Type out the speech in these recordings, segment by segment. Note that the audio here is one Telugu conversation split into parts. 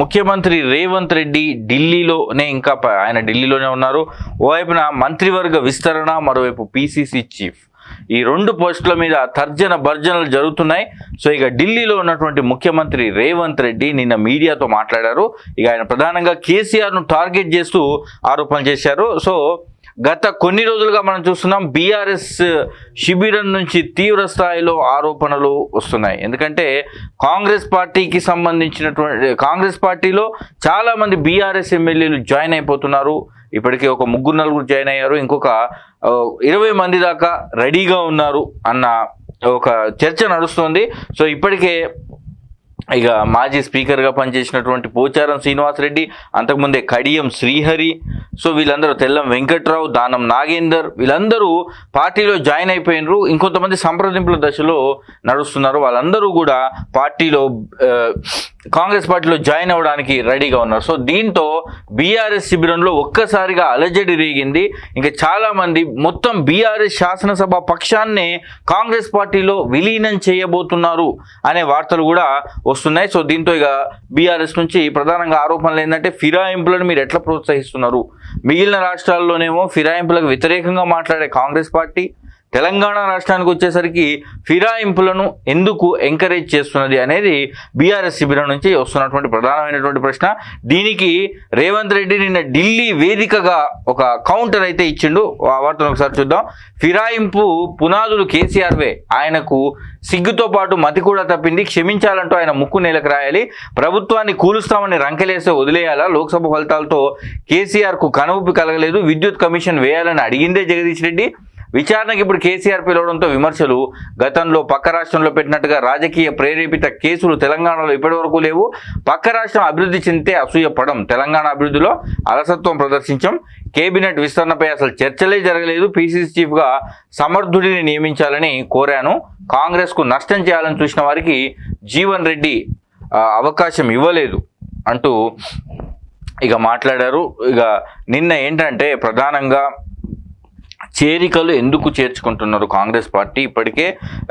ముఖ్యమంత్రి రేవంత్ రెడ్డి ఢిల్లీలోనే ఆయన ఢిల్లీలోనే ఉన్నారు. ఓవైపున మంత్రివర్గ విస్తరణ, మరోవైపు పిసిసి చీఫ్, ఈ రెండు పోస్టుల మీద తర్జన భర్జనలు జరుగుతున్నాయి. సో ఇక ఢిల్లీలో ఉన్నటువంటి ముఖ్యమంత్రి రేవంత్ రెడ్డి నిన్న మీడియాతో మాట్లాడారు. ఇక ఆయన ప్రధానంగా కేసీఆర్ను టార్గెట్ చేస్తూ ఆరోపణలు చేశారు. సో గత కొన్ని రోజులుగా మనం చూస్తున్నాం బీఆర్ఎస్ శిబిరం నుంచి తీవ్ర స్థాయిలో ఆరోపణలు వస్తున్నాయి. ఎందుకంటే కాంగ్రెస్ పార్టీలో చాలామంది బీఆర్ఎస్ ఎమ్మెల్యేలు జాయిన్ అయిపోతున్నారు. ఇప్పటికే ఒక 3-4 జాయిన్ అయ్యారు, ఇంకొక 20 మంది దాకా రెడీగా ఉన్నారు అన్న ఒక చర్చ నడుస్తుంది. సో ఇప్పటికే ఇక మాజీ స్పీకర్గా పనిచేసినటువంటి పోచారం శ్రీనివాసరెడ్డి, అంతకుముందే కడియం శ్రీహరి, సో వీళ్ళందరూ తెల్లం వెంకట్రావు, దానం నాగేందర్, వీళ్ళందరూ పార్టీలో జాయిన్ అయిపోయినారు. ఇంకొంతమంది సంప్రదింపుల దశలో నడుస్తున్నారు. వాళ్ళందరూ కూడా కాంగ్రెస్ పార్టీలో జాయిన్ అవ్వడానికి రెడీగా ఉన్నారు. సో దీంతో బీఆర్ఎస్ శిబిరంలో ఒక్కసారిగా అలజడి రేగింది. ఇంకా చాలామంది మొత్తం బీఆర్ఎస్ శాసనసభ పక్షాన్నే కాంగ్రెస్ పార్టీలో విలీనం చేయబోతున్నారు అనే వార్తలు కూడా వస్తున్నాయి. సో దీంతో ఇక బీఆర్ఎస్ నుంచి ప్రధానంగా ఆరోపణలు ఏంటంటే ఫిరాయింపులను మీరు ఎట్లా ప్రోత్సహిస్తున్నారు, మిగిలిన రాష్ట్రాల్లోనేమో ఫిరాయింపులకు వ్యతిరేకంగా మాట్లాడే కాంగ్రెస్ పార్టీ తెలంగాణ రాష్ట్రానికి వచ్చేసరికి ఫిరాయింపులను ఎందుకు ఎంకరేజ్ చేస్తున్నది అనేది బీఆర్ఎస్ శిబిరం నుంచి వస్తున్నటువంటి ప్రధానమైనటువంటి ప్రశ్న. దీనికి రేవంత్ రెడ్డి నిన్న ఢిల్లీ వేదికగా ఒక కౌంటర్ అయితే ఇచ్చిండు. ఆ వార్తను ఒకసారి చూద్దాం. ఫిరాయింపు పునాదులు కేసీఆర్వే, ఆయనకు సిగ్గుతో పాటు మతి కూడా తప్పింది, క్షమించాలంటూ ఆయన ముక్కు నేలకు రాయాలి, ప్రభుత్వాన్ని కూలుస్తామని రంకెలేస్తే వదిలేయాలా, లోక్సభ ఫలితాలతో కేసీఆర్కు కనువిప్పు కలగలేదు, విద్యుత్ కమిషన్ వేయాలని అడిగిందే జగదీష్ రెడ్డి, విచారణకు ఇప్పుడు కేసీఆర్ పిలవడంతో విమర్శలు, గతంలో పక్క రాష్ట్రంలో పెట్టినట్టుగా రాజకీయ ప్రేరేపిత కేసులు తెలంగాణలో ఇప్పటివరకు లేవు, పక్క రాష్ట్రం అభివృద్ధి చెందితే అసూయపడం, తెలంగాణ అభివృద్ధిలో అలసత్వం ప్రదర్శించాం, కేబినెట్ విస్తరణపై అసలు చర్చలే జరగలేదు, పీసీసీ చీఫ్గా సమర్థుడిని నియమించాలని కోరాను, కాంగ్రెస్కు నష్టం చేయాలని చూసిన వారికి జీవన్ రెడ్డి అవకాశం ఇవ్వలేదు అంటూ ఇక మాట్లాడారు. ఇక నిన్న ఏంటంటే ప్రధానంగా చేరికలు ఎందుకు చేర్చుకుంటున్నారు కాంగ్రెస్ పార్టీ, ఇప్పటికే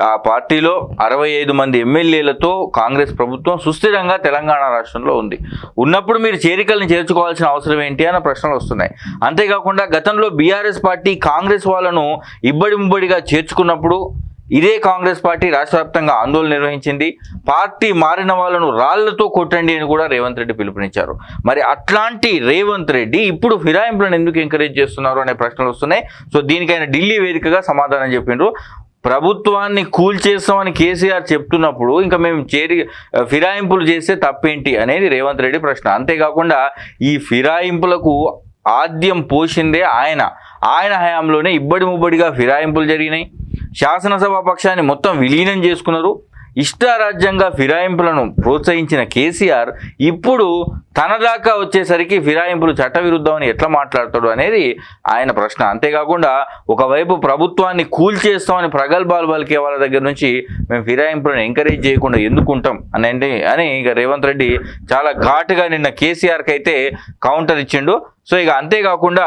ఆ పార్టీలో 65 మంది ఎమ్మెల్యేలతో కాంగ్రెస్ ప్రభుత్వం సుస్థిరంగా తెలంగాణ రాష్ట్రంలో ఉన్నప్పుడు మీరు చేరికలను చేర్చుకోవాల్సిన అవసరం ఏంటి అన్న ప్రశ్నలు వస్తున్నాయి. అంతేకాకుండా గతంలో బీఆర్ఎస్ పార్టీ కాంగ్రెస్ వాళ్ళను ఇబ్బడి ముబ్బడిగా చేర్చుకున్నప్పుడు ఇదే కాంగ్రెస్ పార్టీ రాష్ట్ర వ్యాప్తంగా ఆందోళన నిర్వహించింది, పార్టీ మారిన వాళ్ళను రాళ్లతో కొట్టండి అని కూడా రేవంత్ రెడ్డి పిలుపునిచ్చారు. మరి అట్లాంటి రేవంత్ రెడ్డి ఇప్పుడు ఫిరాయింపులను ఎందుకు ఎంకరేజ్ చేస్తున్నారు అనే ప్రశ్నలు వస్తున్నాయి. సో దీనికైనా ఢిల్లీ వేదికగా సమాధానం చెప్పిండ్రు. ప్రభుత్వాన్ని కూల్చేస్తామని కేసీఆర్ చెప్తున్నప్పుడు ఇంకా మేము ఫిరాయింపులు చేస్తే తప్పేంటి అనేది రేవంత్ రెడ్డి ప్రశ్న. అంతేకాకుండా ఈ ఫిరాయింపులకు ఆద్యం పోసిందే ఆయన హయాంలోనే ఇబ్బడి ముబ్బడిగా ఫిరాయింపులు జరిగినాయి, శాసనసభ పక్షాన్ని మొత్తం విలీనం చేసుకున్నారు, ఇష్టారాజ్యంగా ఫిరాయింపులను ప్రోత్సహించిన కేసీఆర్ ఇప్పుడు తన దాకా వచ్చేసరికి ఫిరాయింపులు చట్టవిరుద్ధమని ఎట్లా మాట్లాడతాడు అనేది ఆయన ప్రశ్న. అంతేకాకుండా ఒకవైపు ప్రభుత్వాన్ని కూల్చేస్తామని ప్రగల్భాలు పలికే వాళ్ళ దగ్గర నుంచి మేము ఫిరాయింపులను ఎంకరేజ్ చేయకుండా ఎందుకుంటాం అని ఇక రేవంత్ రెడ్డి చాలా ఘాటుగా నిన్న కేసీఆర్కి అయితే కౌంటర్ ఇచ్చిండు. సో ఇక అంతేకాకుండా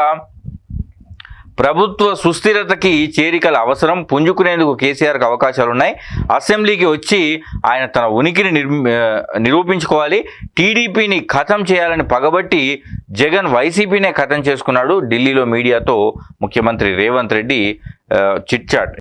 ప్రభుత్వ సుస్థిరతకి చేరికల అవసరం, పుంజుకునేందుకు కేసీఆర్కి అవకాశాలు ఉన్నాయి, అసెంబ్లీకి వచ్చి ఆయన తన ఉనికిని నిరూపించుకోవాలి, టీడీపీని ఖతం చేయాలని పగబట్టి జగన్ వైసీపీనే ఖతం చేసుకున్నాడు. ఢిల్లీలో మీడియాతో ముఖ్యమంత్రి రేవంత్ రెడ్డి చిట్ చాట్.